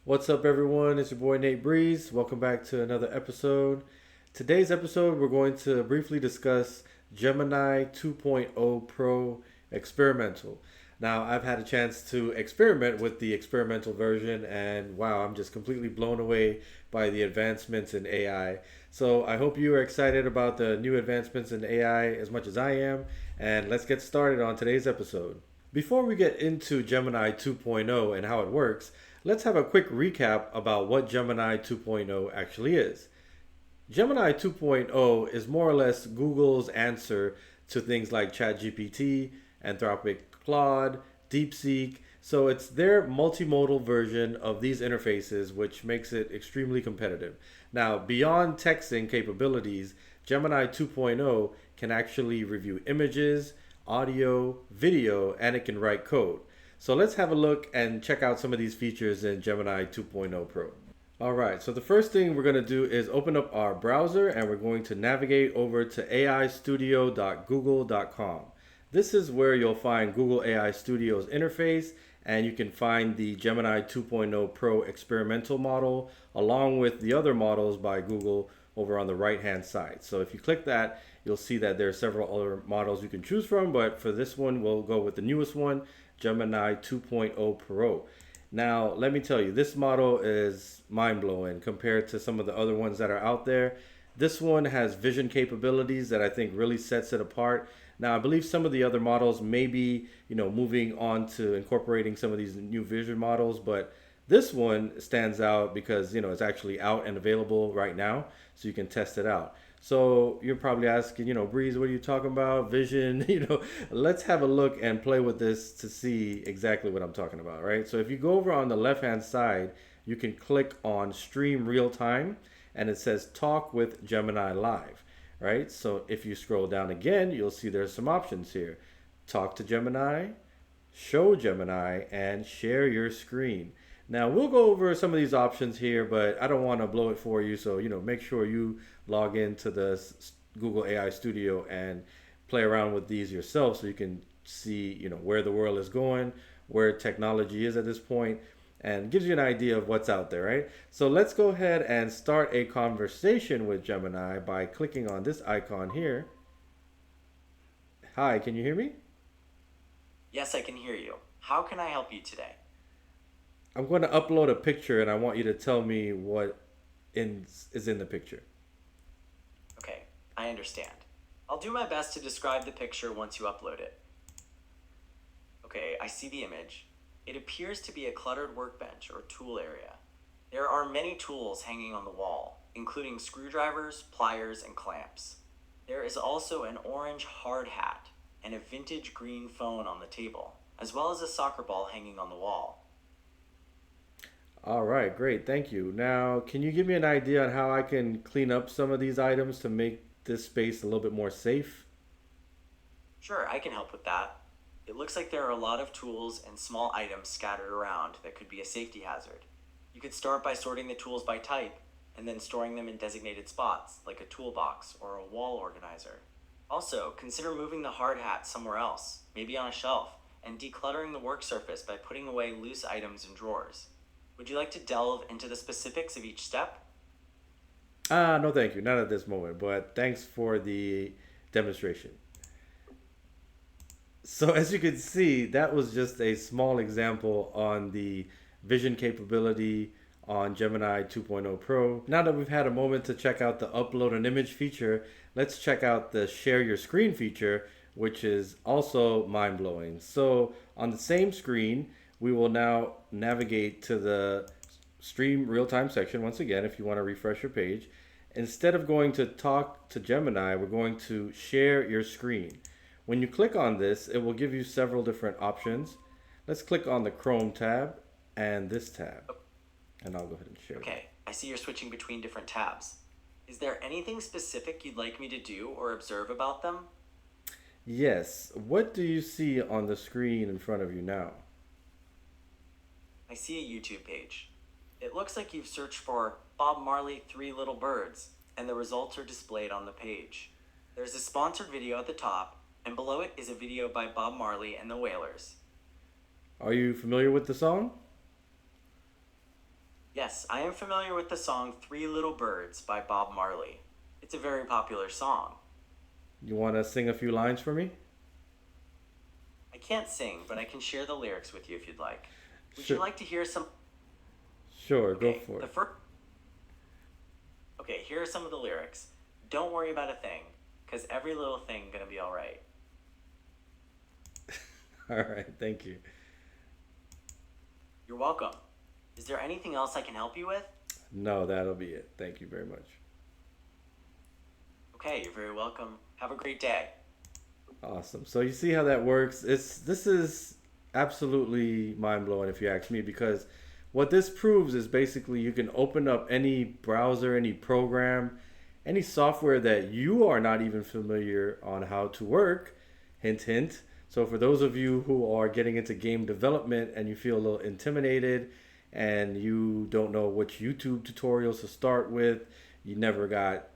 What's up, everyone? It's your boy Nayt Breeze. Welcome back to another episode. Today's episode, we're going to briefly discuss Gemini 2.0 Pro Experimental. Now, I've had a chance to experiment with the experimental version, and wow, I'm just completely blown away by the advancements in AI. So, I hope you are excited about the new advancements in AI as much as I am, and let's get started on today's episode. Before we get into Gemini 2.0 and how it works, let's have a quick recap about what Gemini 2.0 actually is. Gemini 2.0 is more or less Google's answer to things like ChatGPT, Anthropic Claude, DeepSeek. So it's their multimodal version of these interfaces, which makes it extremely competitive. Now, beyond texting capabilities, Gemini 2.0 can actually review images, audio, video, and it can write code. So let's have a look and check out some of these features in Gemini 2.0 Pro. All right, so the first thing we're going to do is open up our browser and we're going to navigate over to aistudio.google.com. This is where you'll find Google AI Studio's interface, and you can find the Gemini 2.0 Pro experimental model along with the other models by Google over on the right hand side. So if you click that, you'll see that there are several other models you can choose from, but for this one, we'll go with the newest one, Gemini 2.0 Pro. Now, let me tell you, this model is mind-blowing compared to some of the other ones that are out there. This one has vision capabilities that I think really sets it apart. Now, I believe some of the other models may be, moving on to incorporating some of these new vision models, but this one stands out because, it's actually out and available right now, so you can test it out. So you're probably asking, Breeze, what are you talking about? Vision, let's have a look and play with this to see exactly what I'm talking about, right? So if you go over on the left-hand side, you can click on Stream Real Time, and it says Talk with Gemini Live, right? So if you scroll down again, you'll see there's some options here. Talk to Gemini, Show Gemini, and Share Your Screen. Now we'll go over some of these options here, but I don't want to blow it for you. So make sure you log into the Google AI Studio and play around with these yourself, so you can see where the world is going, where technology is at this point, and gives you an idea of what's out there, right? So let's go ahead and start a conversation with Gemini by clicking on this icon here. Hi, can you hear me? Yes, I can hear you. How can I help you today? I'm going to upload a picture, and I want you to tell me is in the picture. Okay, I understand. I'll do my best to describe the picture once you upload it. Okay, I see the image. It appears to be a cluttered workbench or tool area. There are many tools hanging on the wall, including screwdrivers, pliers, and clamps. There is also an orange hard hat and a vintage green phone on the table, as well as a soccer ball hanging on the wall. All right, great. Thank you. Now, can you give me an idea on how I can clean up some of these items to make this space a little bit more safe? Sure, I can help with that. It looks like there are a lot of tools and small items scattered around that could be a safety hazard. You could start by sorting the tools by type and then storing them in designated spots, like a toolbox or a wall organizer. Also, consider moving the hard hat somewhere else, maybe on a shelf, and decluttering the work surface by putting away loose items in drawers. Would you like to delve into the specifics of each step? No, thank you. Not at this moment, but thanks for the demonstration. So as you can see, that was just a small example on the vision capability on Gemini 2.0 Pro. Now that we've had a moment to check out the upload an image feature, let's check out the share your screen feature, which is also mind-blowing. So on the same screen, we will now navigate to the stream real-time section once again if you want to refresh your page. Instead of going to talk to Gemini, we're going to share your screen. When you click on this, it will give you several different options. Let's click on the Chrome tab and this tab, and I'll go ahead and share that. Okay, I see you're switching between different tabs. Is there anything specific you'd like me to do or observe about them? Yes, what do you see on the screen in front of you now? I see a YouTube page. It looks like you've searched for Bob Marley Three Little Birds, and the results are displayed on the page. There's a sponsored video at the top, and below it is a video by Bob Marley and the Wailers. Are you familiar with the song? Yes, I am familiar with the song Three Little Birds by Bob Marley. It's a very popular song. You want to sing a few lines for me? I can't sing, but I can share the lyrics with you if you'd like. Would you Sure, like to hear some? sure, go Okay, for the it. first. Okay, here are some of the lyrics. Don't worry about a thing, cause every little thing gonna be all right. All right, thank you. You're welcome. Is there anything else I can help you with? No, that'll be it. Thank you very much. Okay, you're very welcome. Have a great day. Awesome. So you see how that works? This is absolutely mind blowing if you ask me, because what this proves is basically you can open up any browser, any program, any software that you are not even familiar on how to work. Hint, hint. So for those of you who are getting into game development and you feel a little intimidated and you don't know which YouTube tutorials to start with, you never got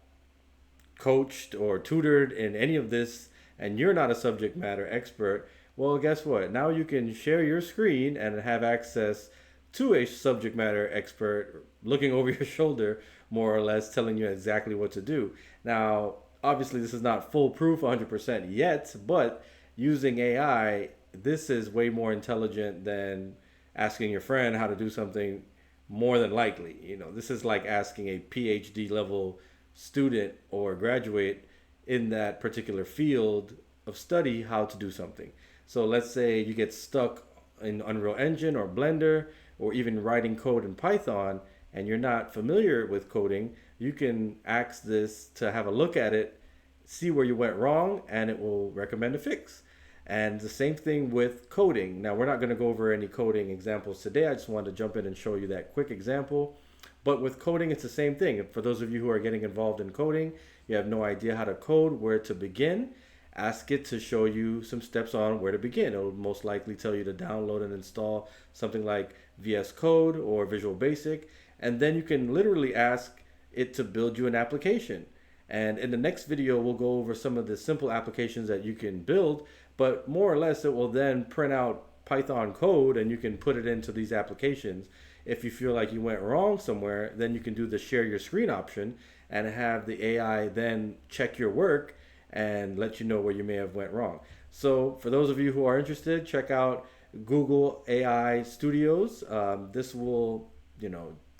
coached or tutored in any of this, and you're not a subject matter expert, well, guess what? Now you can share your screen and have access to a subject matter expert looking over your shoulder, more or less, telling you exactly what to do. Now, obviously, this is not foolproof 100% yet, but using AI, this is way more intelligent than asking your friend how to do something, more than likely. This is like asking a PhD level student or graduate in that particular field of study how to do something. So let's say you get stuck in Unreal Engine or Blender or even writing code in Python and you're not familiar with coding, you can ask this to have a look at it, see where you went wrong, and it will recommend a fix. And the same thing with coding. Now, we're not going to go over any coding examples today. I just wanted to jump in and show you that quick example. But with coding, it's the same thing. For those of you who are getting involved in coding, you have no idea how to code, where to begin, ask it to show you some steps on where to begin. It'll most likely tell you to download and install something like VS Code or Visual Basic. And then you can literally ask it to build you an application. And in the next video, we'll go over some of the simple applications that you can build, but more or less it will then print out Python code and you can put it into these applications. If you feel like you went wrong somewhere, then you can do the share your screen option and have the AI then check your work and let you know where you may have went wrong. So for those of you who are interested, check out Google AI Studios. This will,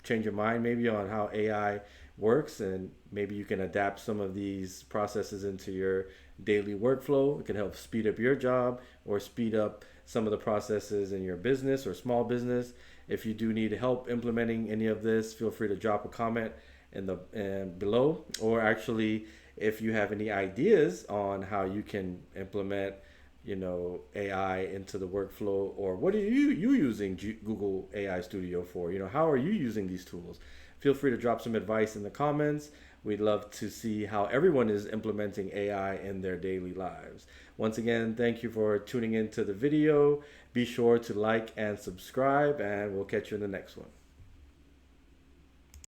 change your mind maybe on how AI works, and maybe you can adapt some of these processes into your daily workflow. It can help speed up your job or speed up some of the processes in your business or small business. If you do need help implementing any of this, feel free to drop a comment in the below, or actually if you have any ideas on how you can implement AI into the workflow, or what are you using Google AI Studio for? How are you using these tools? Feel free to drop some advice in the comments. We'd love to see how everyone is implementing AI in their daily lives. Once again, thank you for tuning into the video. Be sure to like and subscribe, and we'll catch you in the next one.